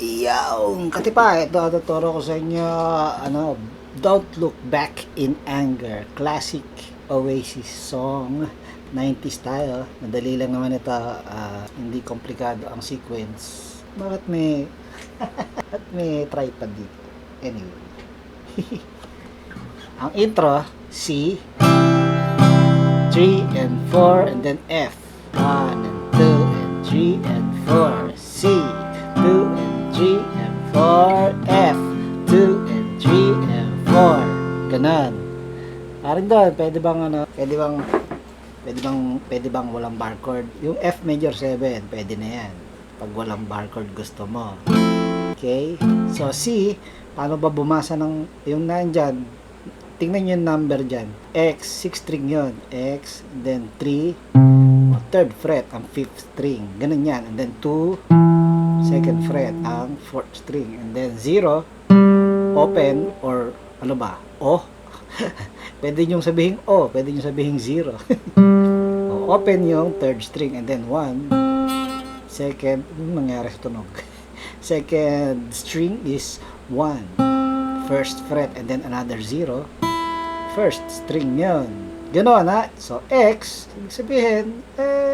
Yung katipa, ito tuturo ko sa inyo, Don't Look Back in Anger, classic Oasis song, 90s style. Madali lang naman ito, hindi komplikado ang sequence. Bakit may, at may tripod dito? Anyway. Ang intro, C, 3 and 4, and then F. 1 and 2 and 3 and 4, C, 2 and 3 and 4, F, 2 and 3 and 4. Ganon. Parang doon, pwede bang walang bar chord? Yung F major 7, pwede na yan. Pag walang bar chord gusto mo. Okay? So, C, paano ba bumasa ng yung nandyan? Tingnan nyo yung number dyan. X, 6 string yun. X, then 3, third fret, ang 5th string. Ganun yan. And then 2, second fret, ang 4th string. And then 0, open, or ano ba? O. Pwede nyo sabihin O, pwede nyo sabihin 0. Open yung third string. And then 1, second, ano nangyari sa tunog? Second string is 1. First fret, and then another 0. First string yun. Gano'n ha. So, X, ibig sabihin,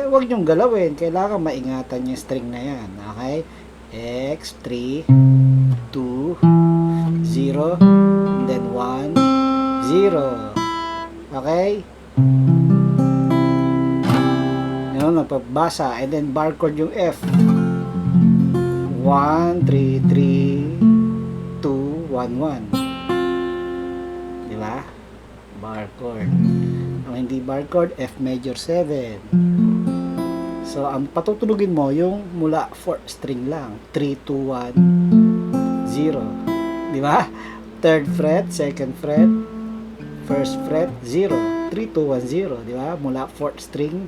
huwag nyong galawin. Kailangan maingatan yung string na yan. Okay? X, 3, 2, 0, and then 1, 0. Okay? Yun, nagpabasa. And then, bar chord yung F. 1, 3, 3, 2, 1, 1. Diba? Bar chord. Ang hindi bar chord, F major 7. So, ang patutulugin mo, yung mula 4 string lang. 3, 2, 1, 0. Di ba? Third fret, second fret, first fret, 0. 3, 2, 1, 0. Di ba? Mula 4 string.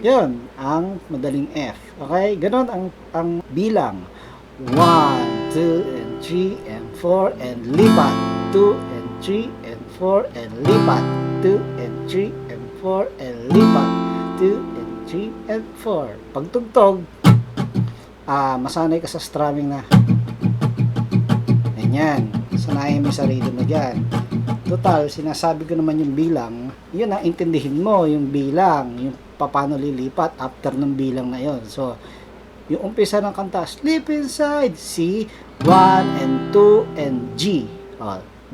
Yun, ang madaling F. Okay? Ganon ang bilang. 1, 2, and 3, and 4, and lipat. 2, and 3, and 4, and lipat. 2, and 3, and 4, and lipat. 2, and 3, and 4. Pagtugtog, masanay ka sa strumming na. Ganyan. Sanayin mo yung sarili mo dyan. Total, sinasabi ko naman yung bilang, yun ang intindihin mo, yung bilang, yung paano lilipat after ng bilang na yun. So, yung umpisa ng kanta, Sleep Inside, C, 1 and 2 and G.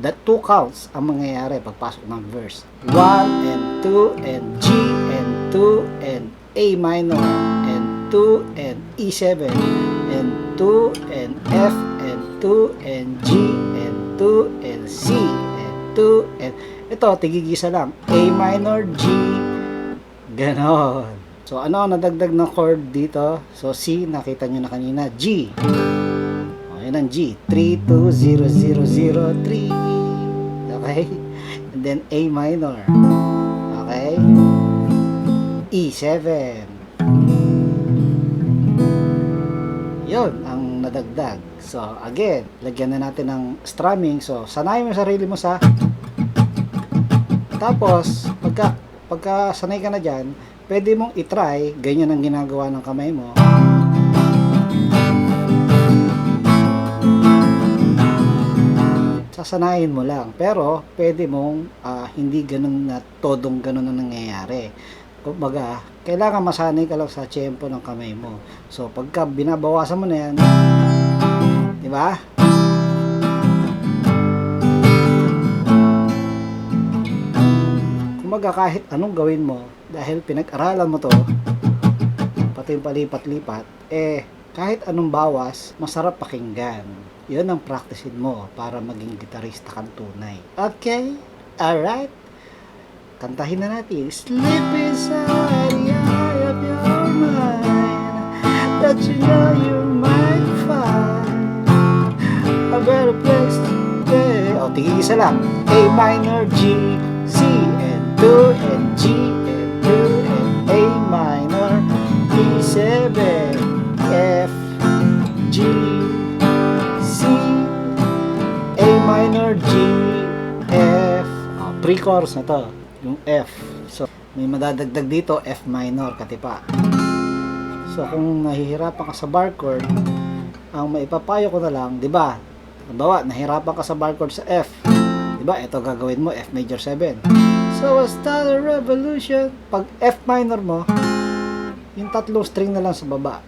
That 2 counts ang mangyayari pagpasok ng verse. 1 and 2 and G and 2 and A minor and 2 and E7 and 2 and F and 2 and G and 2 and C and 2 and ito, tigigisa lang. A minor, G, ganon. So, ano ang nadagdag ng chord dito? So, C, nakita nyo na kanina. G. Yan ang G. 3, 2, 0, 0, 0, 3. Okay? And then, A minor. Okay? E7. Yun, ang nadagdag. So, again, lagyan na natin ng strumming. So, sanayin mo sarili mo sa tapos, pagka sanay ka na dyan, pwede mong itry, ganyan ang ginagawa ng kamay mo. Sasanayin mo lang. Pero, pwede mong hindi ganun na todong ganun ang nangyayari. Kumbaga, kailangan masanay ka lang sa tempo ng kamay mo. So, pagka binabawasan mo na yan, di ba? Kumbaga, kahit anong gawin mo, dahil pinag-aralan mo to, pati yung palipat-lipat, kahit anong bawas, masarap pakinggan. Yun ang practicein mo para maging gitarista kang tunay. Okay? Alright? Kantahin na natin. Sleep inside the eye of your mind, that you know you might find a better place to be. Tigil-isa lang. A minor, G, C, and 2, and G, and 2, and A minor, E7, F, G, C, A minor, G, F. Pre-chorus na to, yung F. So, may madadagdag dito, F minor, katipa. So, kung nahihirapan ka sa bar chord, ang maipapayo ko na lang, di ba? Halimbawa, nahirapan ka sa bar chord sa F. Di ba? Ito gagawin mo, F major 7. So, start a revolution. Pag F minor mo, yung tatlong string na lang sa baba.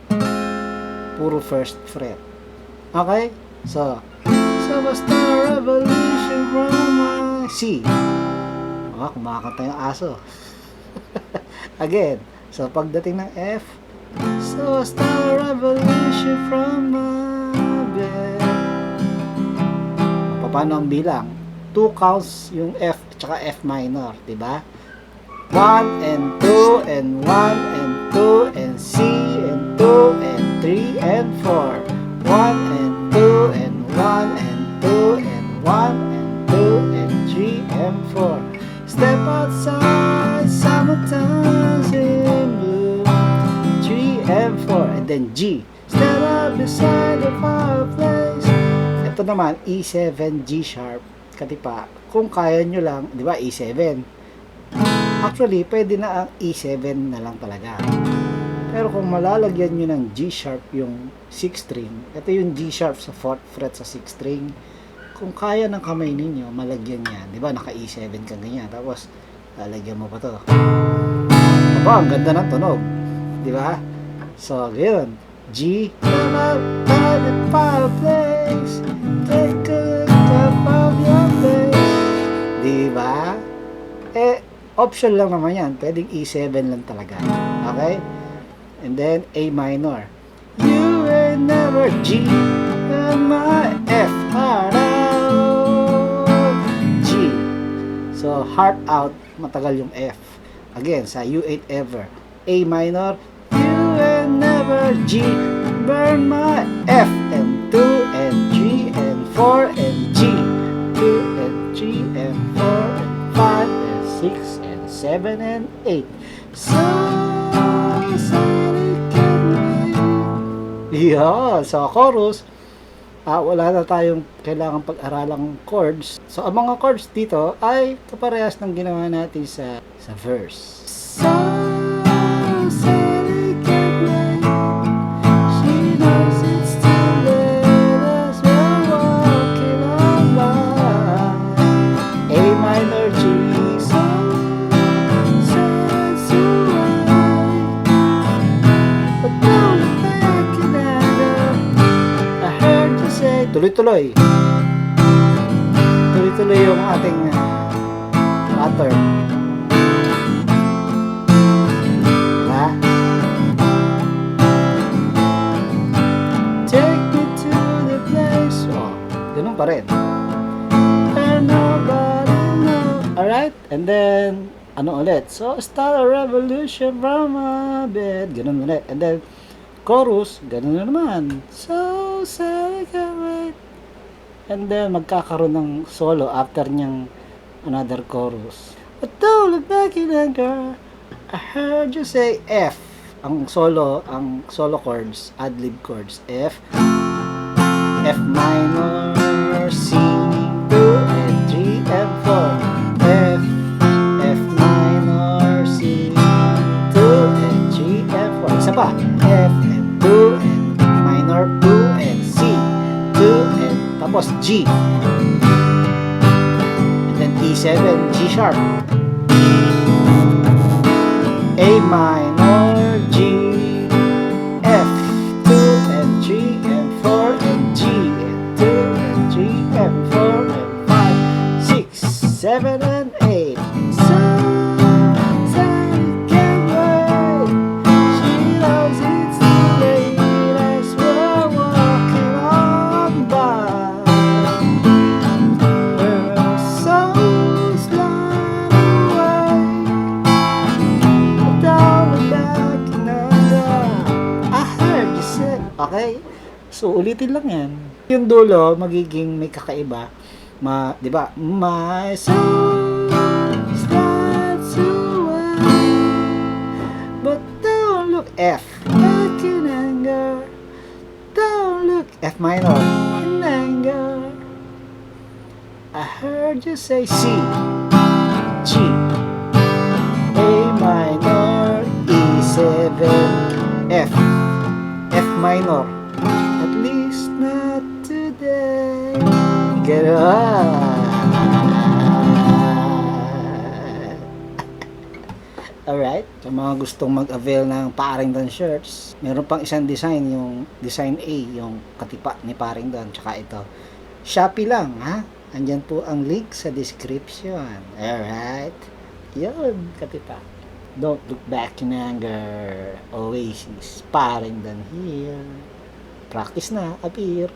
Puro first fret. Okay? So start a revolution from my C. Kumakanta yung aso. Again. So, pagdating ng F, so start a revolution from my bed. Paano ang bilang? 2 counts yung F tsaka F minor, di ba? 1 and 2 and 1 and 2 and C and 2 and 3 and 4. 1 and 2 and 1 and 2 and 1 and 2 and 3 and 4. Step outside, summertime's in blue. 3 and 4 and then G. Stand up beside the fireplace. Ito naman E7 G sharp. Katipa, kung kaya nyo lang, di ba, E7. Actually, pwede na ang E7 na lang talaga. Pero kung malalagyan nyo ng G sharp yung 6th string, ito yung G sharp sa 4th fret sa 6th string. Kung kaya ng kamay ninyo, malagyan yan. Di ba, naka E7 ka ganyan. Tapos, lalagyan mo pa to. Aba, ang ganda ng tunog. Di ba? So, ganyan. G, fireplace, take a look of your face. Diba? Option lang naman yan. Pwedeng E7 lang talaga. Okay? And then, A minor. You ain't never G, and my F, heart out. G. So, heart out, matagal yung F. Again, sa You Ain't Ever. A minor. You ain't never G, burn my F, and 2 and 3 and 4 and G, 2 and 3 and 4 and 5 and 6 and 7 and 8. So sorry, yeah, sa chorus, wala na tayong kailangan pag-aralang chords. So, ang mga chords dito ay kaparehas ng ginawa natin sa verse. So tuloy-tuloy yung ating pattern, diba? Take me to the place. Ganun pa rin, and nobody know. Alright, and then ano ulit? So start a revolution from my bed. Ganun ulit. And then chorus, ganun na naman. So celebrate. And then magkakaroon ng solo after niyang another chorus. But don't look back in anger. I heard you say F. Ang solo chords, ad-lib chords. F, F minor, C, 2 and 3 and 4. F, F minor, C, 2 and 3 and 4. Isa pa. F and 2 and minor 2 and C, 2 and tapos G, and then E7 G sharp, A minor, G, F, 2 and 3 and 4 and G, and 2 and 3 and 4 and 5, 6, 7 and 8. So Sally can't wait. She knows it's too late as we're walking on by. Okay? So, ulitin lang yan. Yung dulo, magiging may kakaiba. Di ba? My soul starts to but don't look F. Back in anger. Don't look F minor. In anger. I heard you say C, G, A minor, E7, F, F minor. At least Ganon. Alright, sa mga gustong mag-avail ng Parington shirts, meron pang isang design, yung design A, yung katipa ni Parington, tsaka ito. Shopee lang, ha? Andyan po ang link sa description. Alright? Yun, katipa. Don't look back in anger. Oasis, Parington here. Practice na, appear.